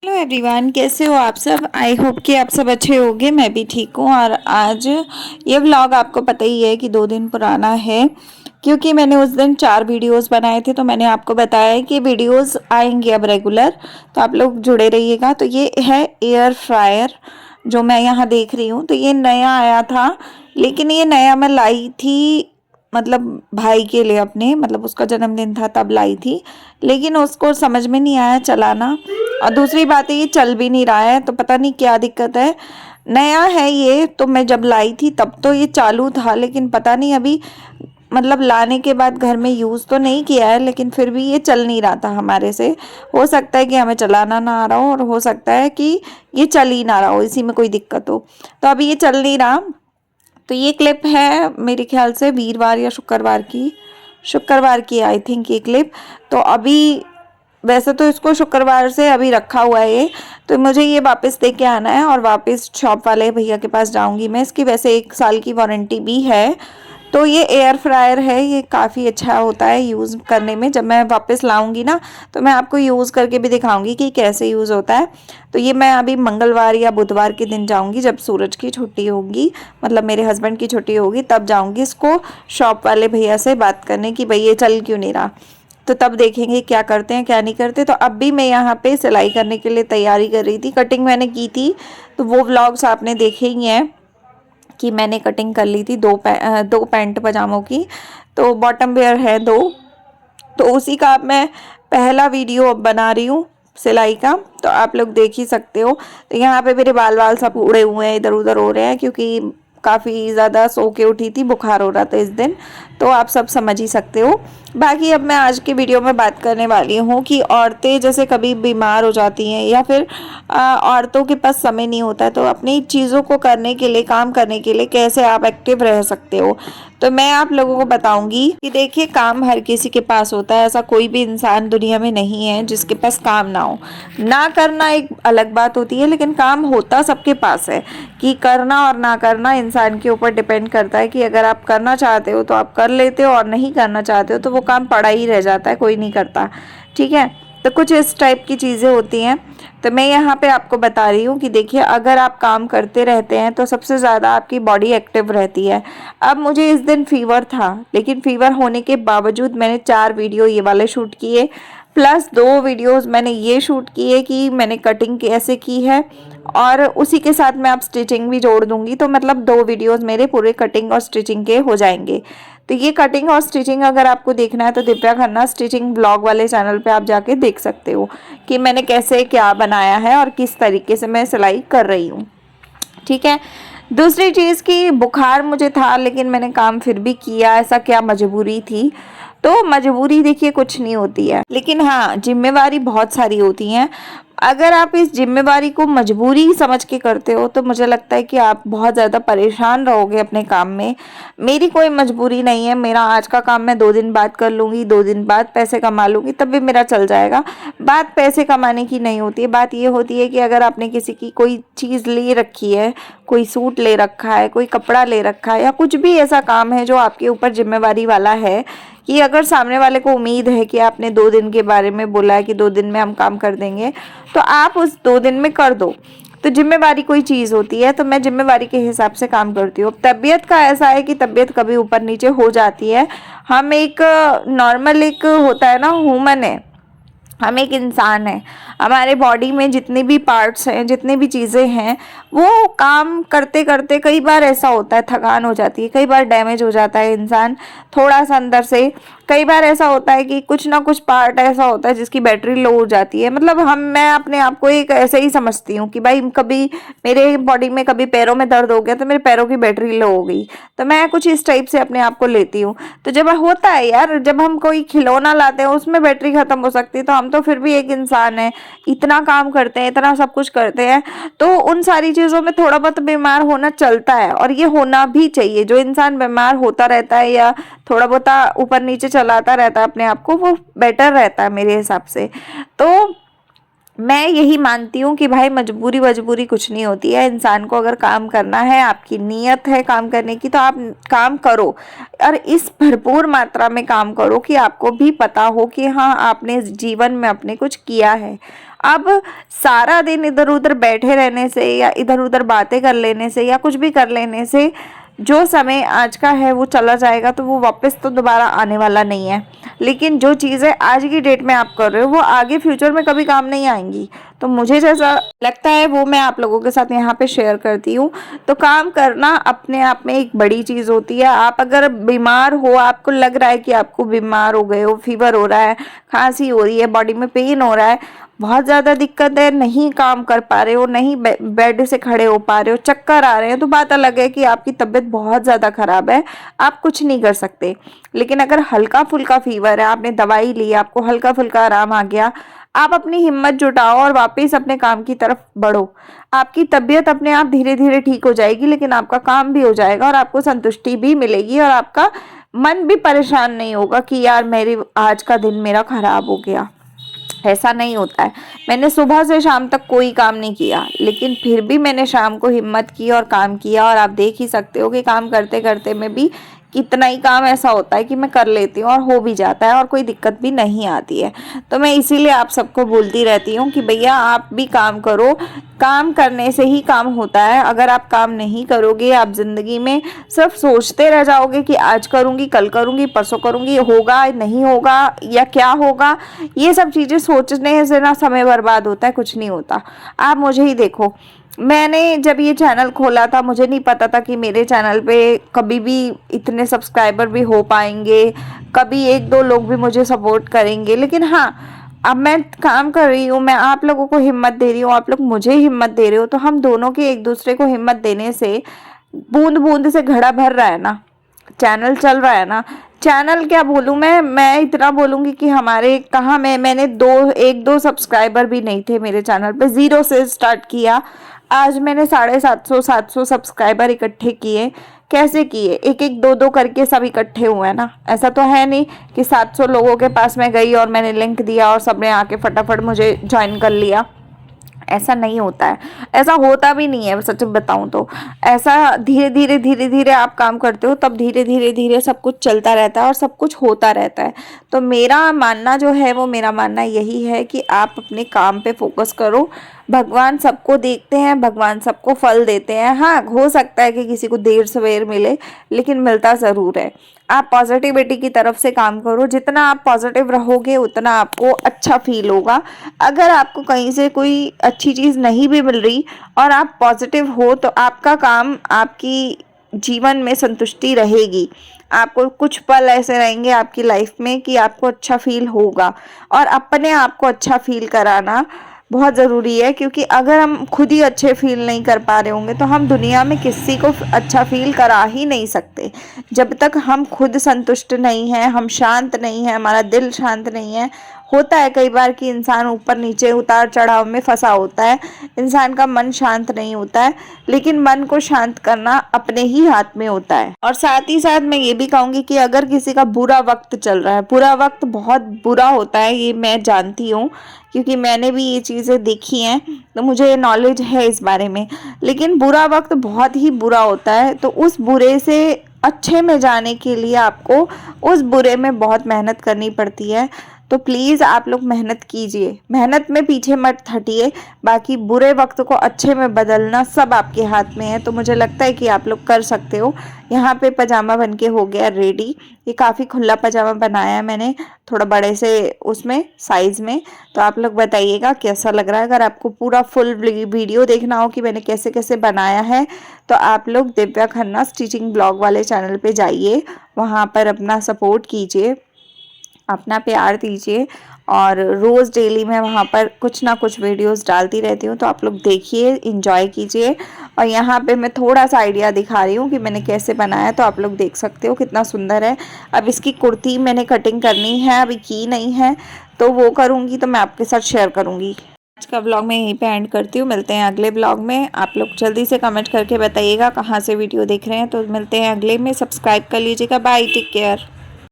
Hello everyone, कैसे हो आप सब। आई होप कि आप सब अच्छे होंगे। मैं भी ठीक हूँ। और आज ये व्लॉग आपको पता ही है कि 2 दिन पुराना है, क्योंकि मैंने उस दिन 4 वीडियोस बनाए थे। तो मैंने आपको बताया है कि वीडियोस आएंगे अब रेगुलर, तो आप लोग जुड़े रहिएगा। तो ये है एयर फ्रायर जो मैं यहाँ देख रही हूँ। तो ये नया आया था, लेकिन ये नया मैं लाई थी मतलब भाई के लिए अपने, मतलब उसका जन्मदिन था तब लाई थी। लेकिन उसको समझ में नहीं आया चलाना, और दूसरी बात है ये चल भी नहीं रहा है। तो पता नहीं क्या दिक्कत है। नया है ये, तो मैं जब लाई थी तब तो ये चालू था, लेकिन पता नहीं अभी मतलब लाने के बाद घर में यूज़ तो नहीं किया है, लेकिन फिर भी ये चल नहीं रहा था हमारे से। हो सकता है कि हमें चलाना ना आ रहा हो, और हो सकता है कि ये चल ही ना रहा हो, इसी में कोई दिक्कत हो। तो अभी ये चल नहीं रहा। तो ये क्लिप है मेरे ख्याल से वीरवार या शुक्रवार की आई थिंक ये क्लिप। तो अभी वैसे तो इसको शुक्रवार से अभी रखा हुआ है ये, तो मुझे ये वापस दे के आना है और वापस शॉप वाले भैया के पास जाऊंगी मैं। इसकी वैसे 1 साल की वारंटी भी है। तो ये एयर फ्रायर है, ये काफ़ी अच्छा होता है यूज़ करने में। जब मैं वापस लाऊंगी ना, तो मैं आपको यूज़ करके भी दिखाऊंगी कि कैसे यूज़ होता है। तो ये मैं अभी मंगलवार या बुधवार के दिन जाऊंगी, जब सूरज की छुट्टी होगी, मतलब मेरे हस्बैंड की छुट्टी होगी, तब जाऊंगी इसको शॉप वाले भैया से बात करने कि भाई ये चल क्यों नहीं रहा। तो तब देखेंगे क्या करते हैं क्या नहीं करते। तो अब भी मैं यहाँ पे सिलाई करने के लिए तैयारी कर रही थी, कटिंग मैंने की थी। तो वो व्लॉग्स आपने देखे ही हैं कि मैंने कटिंग कर ली थी दो पैंट पजामों की। तो बॉटम वेयर है 2। तो उसी का अब मैं पहला वीडियो अब बना रही हूँ सिलाई का, तो आप लोग देख ही सकते हो। तो यहाँ पे मेरे बाल वाल सब उड़े हुए हैं, इधर उधर हो रहे हैं, क्योंकि काफ़ी ज़्यादा सो के उठी थी, बुखार हो रहा था इस दिन। तो आप सब समझ ही सकते हो। बाकी अब मैं आज की वीडियो में बात करने वाली हूँ कि औरतें जैसे कभी बीमार हो जाती हैं, या फिर औरतों के पास समय नहीं होता है, तो अपनी चीज़ों को करने के लिए, काम करने के लिए कैसे आप एक्टिव रह सकते हो। तो मैं आप लोगों को बताऊंगी कि देखिए, काम हर किसी के पास होता है। ऐसा कोई भी इंसान दुनिया में नहीं है जिसके पास काम ना हो। ना करना एक अलग बात होती है, लेकिन काम होता सबके पास है। कि करना और ना करना इंसान के ऊपर डिपेंड करता है कि अगर आप करना चाहते हो तो आप कर लेते हो, और नहीं करना चाहते हो तो वो काम पड़ा ही रह जाता है, कोई नहीं करता। ठीक है। तो कुछ इस टाइप की चीज़ें होती हैं। तो मैं यहाँ पे आपको बता रही हूँ कि देखिए, अगर आप काम करते रहते हैं तो सबसे ज़्यादा आपकी बॉडी एक्टिव रहती है। अब मुझे इस दिन फीवर था, लेकिन फीवर होने के बावजूद मैंने 4 वीडियो ये वाले शूट किए, प्लस 2 वीडियोस मैंने ये शूट किए कि मैंने कटिंग कैसे की है, और उसी के साथ मैं आप स्टिचिंग भी जोड़ दूंगी। तो मतलब 2 वीडियोस मेरे पूरे कटिंग और स्टिचिंग के हो जाएंगे। तो ये कटिंग और स्टिचिंग अगर आपको देखना है तो दिव्या खन्ना स्टिचिंग ब्लॉग वाले चैनल पे आप जाके देख सकते हो कि मैंने कैसे क्या बनाया है और किस तरीके से मैं सिलाई कर रही हूँ। ठीक है। दूसरी चीज़ की बुखार मुझे था, लेकिन मैंने काम फिर भी किया। ऐसा क्या मजबूरी थी। तो मजबूरी देखिए कुछ नहीं होती है, लेकिन हाँ जिम्मेवारी बहुत सारी होती हैं। अगर आप इस जिम्मेवारी को मजबूरी समझ के करते हो तो मुझे लगता है कि आप बहुत ज़्यादा परेशान रहोगे अपने काम में। मेरी कोई मजबूरी नहीं है। मेरा आज का काम मैं 2 दिन बाद कर लूँगी, 2 दिन बाद पैसे कमा लूँगी, तब भी मेरा चल जाएगा। बात पैसे कमाने की नहीं होती है। बात ये होती है कि अगर आपने किसी की कोई चीज़ ले रखी है, कोई सूट ले रखा है, कोई कपड़ा ले रखा है, या कुछ भी ऐसा काम है जो आपके ऊपर जिम्मेवारी वाला है, कि अगर सामने वाले को उम्मीद है कि आपने 2 दिन के बारे में बोला है कि 2 दिन में हम काम कर देंगे, तो आप उस 2 दिन में कर दो। तो जिम्मेवारी कोई चीज़ होती है, तो मैं जिम्मेवारी के हिसाब से काम करती हूँ। तबीयत का ऐसा है कि तबीयत कभी ऊपर नीचे हो जाती है। हम एक नॉर्मल, एक होता है ना, ह्यूमन है, हम एक इंसान है। हमारे बॉडी में जितने भी पार्ट्स हैं, जितनी भी चीज़ें हैं, वो काम करते करते कई बार ऐसा होता है थकान हो जाती है, कई बार डैमेज हो जाता है इंसान थोड़ा सा अंदर से। कई बार ऐसा होता है कि कुछ ना कुछ पार्ट ऐसा होता है जिसकी बैटरी लो हो जाती है। मतलब मैं अपने आप को एक ऐसे ही समझती हूँ कि भाई कभी मेरे बॉडी में, कभी पैरों में दर्द हो गया तो मेरे पैरों की बैटरी लो हो गई, तो मैं कुछ इस टाइप से अपने आप को लेती हूँ। तो जब होता है यार, जब हम कोई खिलौना लाते हैं उसमें बैटरी खत्म हो सकती है, तो हम तो फिर भी एक इंसान है, इतना काम करते हैं, इतना सब कुछ करते हैं। तो उन सारी चीज़ों में थोड़ा बहुत बीमार होना चलता है, और ये होना भी चाहिए। जो इंसान बीमार होता रहता है या थोड़ा बहुत ऊपर नीचे चलाता रहता है अपने आप को, वो बेटर रहता है मेरे हिसाब से। तो मैं यही मानती हूँ कि भाई मजबूरी वजबूरी कुछ नहीं होती है। इंसान को अगर काम करना है, आपकी नीयत है काम करने की, तो आप काम करो और इस भरपूर मात्रा में काम करो कि आपको भी पता हो कि हाँ आपने जीवन में अपने कुछ किया है। अब सारा दिन इधर उधर बैठे रहने से या इधर उधर बातें कर लेने से या कुछ भी कर लेने से जो समय आज का है वो चला जाएगा, तो वो वापस तो दोबारा आने वाला नहीं है। लेकिन जो चीज़ें आज की डेट में आप कर रहे हो वो आगे फ्यूचर में कभी काम नहीं आएंगी। तो मुझे जैसा लगता है वो मैं आप लोगों के साथ यहाँ पे शेयर करती हूँ। तो काम करना अपने आप में एक बड़ी चीज़ होती है। आप अगर बीमार हो, आपको लग रहा है कि आपको बीमार हो गए हो, फीवर हो रहा है, खांसी हो रही है, बॉडी में पेन हो रहा है, बहुत ज़्यादा दिक्कत है, नहीं काम कर पा रहे हो, नहीं बेड से खड़े हो पा रहे हो, चक्कर आ रहे हैं, तो बात अलग है कि आपकी तबीयत बहुत ज़्यादा ख़राब है, आप कुछ नहीं कर सकते। लेकिन अगर हल्का फुल्का फीवर है, आपने दवाई ली, आपको हल्का फुल्का आराम आ गया, आप अपनी हिम्मत जुटाओ और वापस अपने काम की तरफ बढ़ो। आपकी तबीयत अपने आप धीरे धीरे ठीक हो जाएगी, लेकिन आपका काम भी हो जाएगा और आपको संतुष्टि भी मिलेगी और आपका मन भी परेशान नहीं होगा कि यार मेरी आज का दिन मेरा खराब हो गया। ऐसा नहीं होता है। मैंने सुबह से शाम तक कोई काम नहीं किया, लेकिन फिर भी मैंने शाम को हिम्मत की और काम किया, और आप देख ही सकते हो कि काम करते करते में भी कितना ही काम ऐसा होता है कि मैं कर लेती हूँ और हो भी जाता है और कोई दिक्कत भी नहीं आती है। तो मैं इसीलिए आप सबको बोलती रहती हूँ कि भैया आप भी काम करो, काम करने से ही काम होता है। अगर आप काम नहीं करोगे, आप ज़िंदगी में सिर्फ सोचते रह जाओगे कि आज करूँगी, कल करूँगी, परसों करूँगी, होगा नहीं होगा या क्या होगा, ये सब चीज़ें सोचने से ना समय बर्बाद होता है, कुछ नहीं होता। आप मुझे ही देखो, मैंने जब ये चैनल खोला था मुझे नहीं पता था कि मेरे चैनल पे कभी भी इतने सब्सक्राइबर भी हो पाएंगे, कभी एक दो लोग भी मुझे सपोर्ट करेंगे। लेकिन हाँ, अब मैं काम कर रही हूँ, मैं आप लोगों को हिम्मत दे रही हूँ, आप लोग मुझे हिम्मत दे रहे हो, तो हम दोनों के एक दूसरे को हिम्मत देने से बूंद बूंद से घड़ा भर रहा है ना, चैनल चल रहा है ना। चैनल क्या बोलूँ मैं इतना बोलूँगी कि हमारे कहाँ मैंने एक दो सब्सक्राइबर भी नहीं थे मेरे चैनल पे, ज़ीरो से स्टार्ट किया। आज मैंने 750 सब्सक्राइबर इकट्ठे किए। कैसे किए? एक एक दो दो करके सब इकट्ठे हुए हैं ना। ऐसा तो है नहीं कि 700 लोगों के पास मैं गई और मैंने लिंक दिया और सबने आके फटाफट मुझे ज्वाइन कर लिया। ऐसा नहीं होता है, ऐसा होता भी नहीं है। सच बताऊं तो ऐसा धीरे धीरे आप काम करते हो, तब धीरे धीरे सब कुछ चलता रहता है और सब कुछ होता रहता है। तो मेरा मानना जो है वो मेरा मानना यही है कि आप अपने काम पे फोकस करो। भगवान सबको देखते हैं, भगवान सबको फल देते हैं। हाँ, हो सकता है कि किसी को देर सवेर मिले, लेकिन मिलता ज़रूर है। आप पॉजिटिविटी की तरफ से काम करो, जितना आप पॉजिटिव रहोगे उतना आपको अच्छा फील होगा। अगर आपको कहीं से कोई अच्छी चीज़ नहीं भी मिल रही और आप पॉजिटिव हो, तो आपका काम, आपकी जीवन में संतुष्टि रहेगी। आपको कुछ पल ऐसे रहेंगे आपकी लाइफ में कि आपको अच्छा फील होगा, और अपने आप को अच्छा फील कराना बहुत ज़रूरी है। क्योंकि अगर हम खुद ही अच्छे फील नहीं कर पा रहे होंगे तो हम दुनिया में किसी को अच्छा फील करा ही नहीं सकते। जब तक हम खुद संतुष्ट नहीं हैं, हम शांत नहीं हैं, हमारा दिल शांत नहीं है। होता है कई बार कि इंसान ऊपर नीचे उतार चढ़ाव में फंसा होता है, इंसान का मन शांत नहीं होता है, लेकिन मन को शांत करना अपने ही हाथ में होता है। और साथ ही साथ मैं ये भी कहूँगी कि अगर किसी का बुरा वक्त चल रहा है, बुरा वक्त बहुत बुरा होता है, ये मैं जानती हूँ क्योंकि मैंने भी ये चीज़ें देखी हैं, तो मुझे नॉलेज है इस बारे में। लेकिन बुरा वक्त बहुत ही बुरा होता है, तो उस बुरे से अच्छे में जाने के लिए आपको उस बुरे में बहुत मेहनत करनी पड़ती है। तो प्लीज़ आप लोग मेहनत कीजिए, मेहनत में पीछे मत हटिए। बाकी बुरे वक्त को अच्छे में बदलना सब आपके हाथ में है। तो मुझे लगता है कि आप लोग कर सकते हो। यहाँ पे पजामा बन के हो गया रेडी। ये काफ़ी खुला पजामा बनाया है मैंने, थोड़ा बड़े से उसमें साइज़ में। तो आप लोग बताइएगा कैसा लग रहा है। अगर आपको पूरा फुल वीडियो देखना हो कि मैंने कैसे कैसे बनाया है, तो आप लोग दिव्या खन्ना स्टिचिंग ब्लॉग वाले चैनल पे जाइए, वहाँ पर अपना सपोर्ट कीजिए, अपना प्यार दीजिए। और रोज़ डेली मैं वहाँ पर कुछ ना कुछ वीडियोस डालती रहती हूँ, तो आप लोग देखिए, इंजॉय कीजिए। और यहाँ पे मैं थोड़ा सा आइडिया दिखा रही हूँ कि मैंने कैसे बनाया, तो आप लोग देख सकते हो कितना सुंदर है। अब इसकी कुर्ती मैंने कटिंग करनी है, अभी की नहीं है, तो वो करूँगी तो मैं आपके साथ शेयर करूँगी। आज का ब्लॉग मैं यहीं पे एंड करती हूँ, मिलते हैं अगले ब्लॉग में। आप लोग जल्दी से कमेंट करके बताइएगा कहाँ से वीडियो देख रहे हैं। तो मिलते हैं अगले में, सब्सक्राइब कर लीजिएगा। Bye, take care.